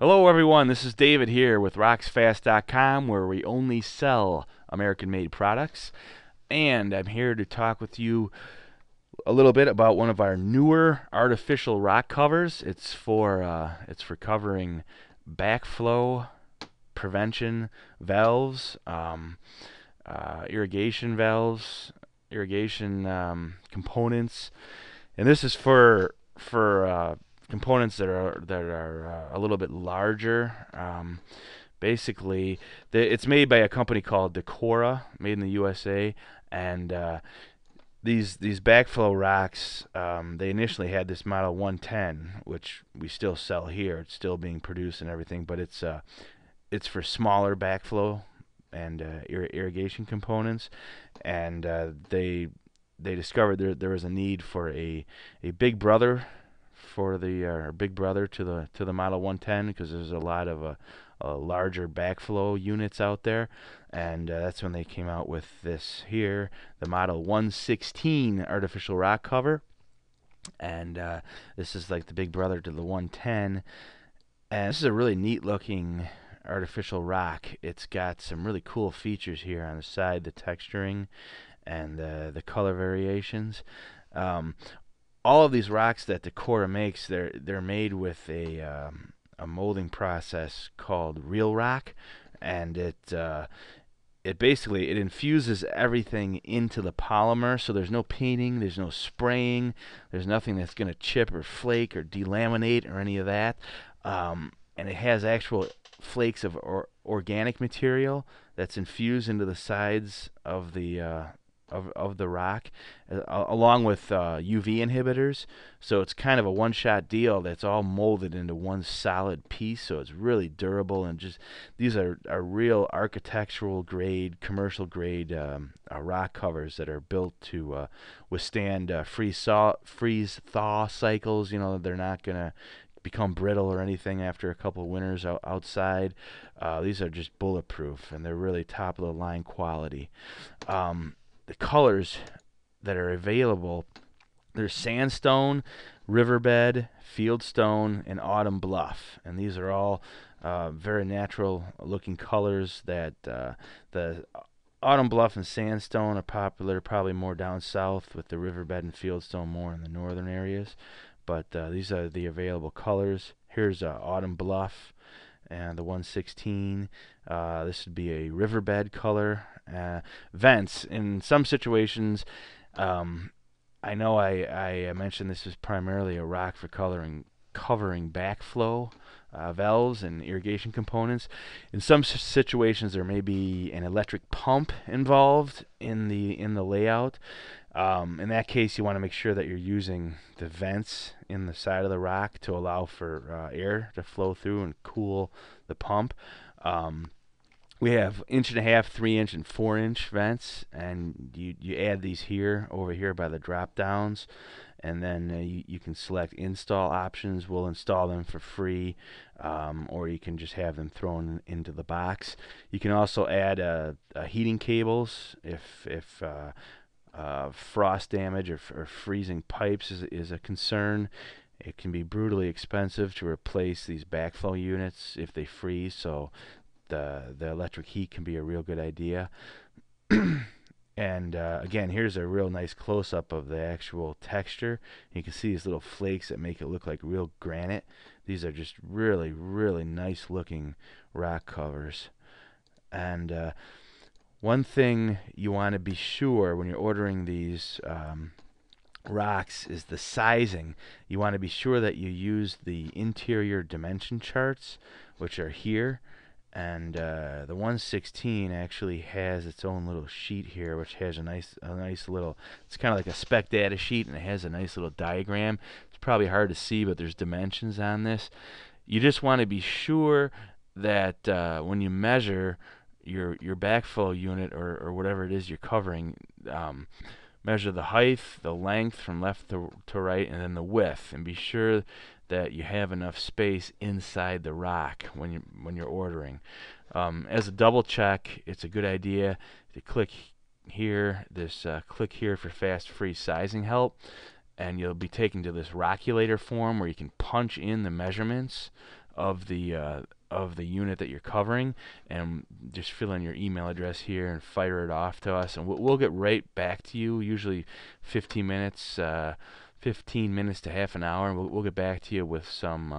Hello everyone, this is David here with RocksFast.com, where we only sell American-made products. And I'm here to talk with you a little bit about one of our newer artificial rock covers. It's for covering backflow prevention valves, irrigation valves, irrigation components, and this is for components that are a little bit larger. Basically, it's made by a company called DekoRRa, made in the USA, and these backflow racks, they initially had this model 110, which we still sell here. It's still being produced and everything, but it's for smaller backflow and irrigation components, and they discovered there was a need for a big brother for the big brother to the Model 110, because there's a lot of larger backflow units out there, and that's when they came out with this here, the Model 116 artificial rock cover, and this is like the big brother to the 110, and this is a really neat looking artificial rock. It's got some really cool features here on the side, the texturing and the color variations. All of these rocks that DekoRRa makes, they're made with a molding process called Real Rock, and it basically it infuses everything into the polymer, so there's no painting, there's no spraying, there's nothing that's going to chip or flake or delaminate or any of that, and it has actual flakes of organic material that's infused into the sides of the rock, along with UV inhibitors. So it's kind of a one-shot deal that's all molded into one solid piece. So it's really durable, and just these are real architectural grade, commercial grade rock covers that are built to withstand freeze thaw cycles. You know, they're not gonna become brittle or anything after a couple of winters outside. These are just bulletproof, and they're really top of the line quality. The colors that are available, there's sandstone, riverbed, fieldstone, and autumn bluff, and these are all very natural looking colors. That the autumn bluff and sandstone are popular probably more down south, with the riverbed and fieldstone more in the northern areas, but these are the available colors. Here's autumn bluff and the 116. This would be a riverbed color. Vents in some situations. I know I mentioned this is primarily a rock for covering backflow valves and irrigation components. In some situations, there may be an electric pump involved in the layout. In that case, you want to make sure that you're using the vents in the side of the rock to allow for air to flow through and cool the pump. We have 1.5-inch, 3-inch, and 4-inch vents, and you add these over here by the drop downs, and then you can select install options. We'll install them for free, or you can just have them thrown into the box. You can also add heating cables if frost damage or freezing pipes is a concern. It can be brutally expensive to replace these backflow units if they freeze, so the electric heat can be a real good idea. And again, here's a real nice close-up of the actual texture. You can see these little flakes that make it look like real granite. These are just really, really nice looking rock covers. And one thing you want to be sure when you're ordering these rocks is the sizing. You want to be sure that you use the interior dimension charts, which are here. And the 116 actually has its own little sheet here, which has a nice little, it's kind of like a spec data sheet, and it has a nice little diagram. It's probably hard to see, but there's dimensions on this. You just want to be sure that when you measure your backflow unit or whatever it is you're covering, measure the height, the length from left to right, and then the width, and be sure that you have enough space inside the rock when you're ordering. As a double check, it's a good idea to click here, click here for fast free sizing help, and you'll be taken to this rockulator form where you can punch in the measurements of the unit that you're covering, and just fill in your email address here and fire it off to us, and we'll get right back to you. Usually 15 minutes. 15 minutes to half an hour, and we'll get back to you with some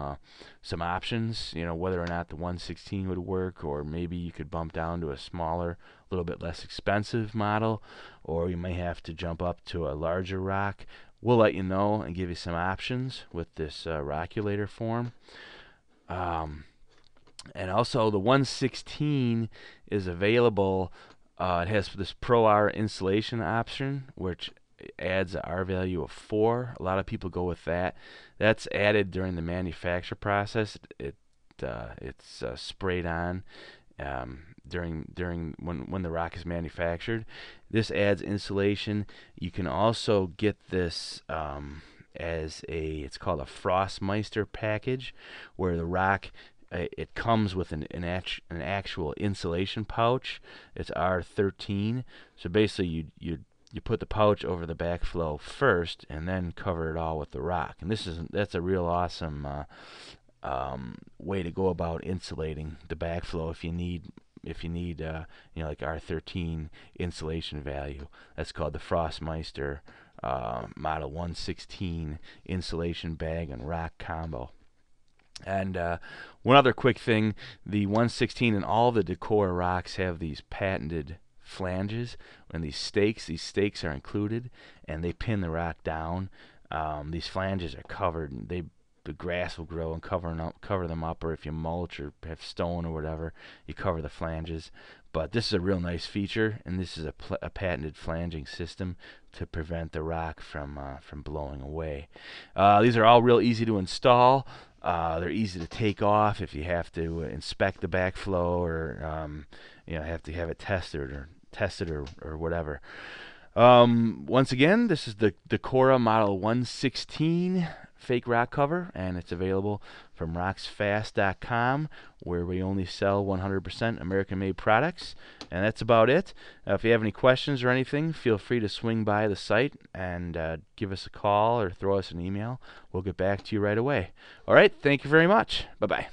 options, whether or not the 116 would work, or maybe you could bump down to a smaller, a little bit less expensive model, or you may have to jump up to a larger rock. We'll let you know and give you some options with this rockulator form. And also the 116 is available. It has this Pro R insulation option, which adds a R value of 4. A lot of people go with that. That's added during the manufacture process. It's sprayed on during when the rock is manufactured. This adds insulation. You can also get this as it's called a Frostmeister package, where the rock, it comes with an actual insulation pouch. It's R13. So basically you put the pouch over the backflow first, and then cover it all with the rock. And that's a real awesome way to go about insulating the backflow if you need like R13 insulation value. That's called the Frostmeister Model 116 insulation bag and rock combo. And one other quick thing, the 116 and all the DekoRRa rocks have these patented flanges, and these stakes are included, and they pin the rock down. These flanges are covered, and the grass will grow and cover them up, or if you mulch or have stone or whatever, you cover the flanges. But this is a real nice feature, and this is a patented flanging system to prevent the rock from blowing away. These are all real easy to install. They're easy to take off if you have to inspect the backflow, or have to have it tested or whatever. Once again, this is the DekoRRa Model 116 fake rock cover, and it's available from RocksFast.com, where we only sell 100% American-made products. And that's about it. If you have any questions or anything, feel free to swing by the site and give us a call or throw us an email. We'll get back to you right away. All right, thank you very much. Bye-bye.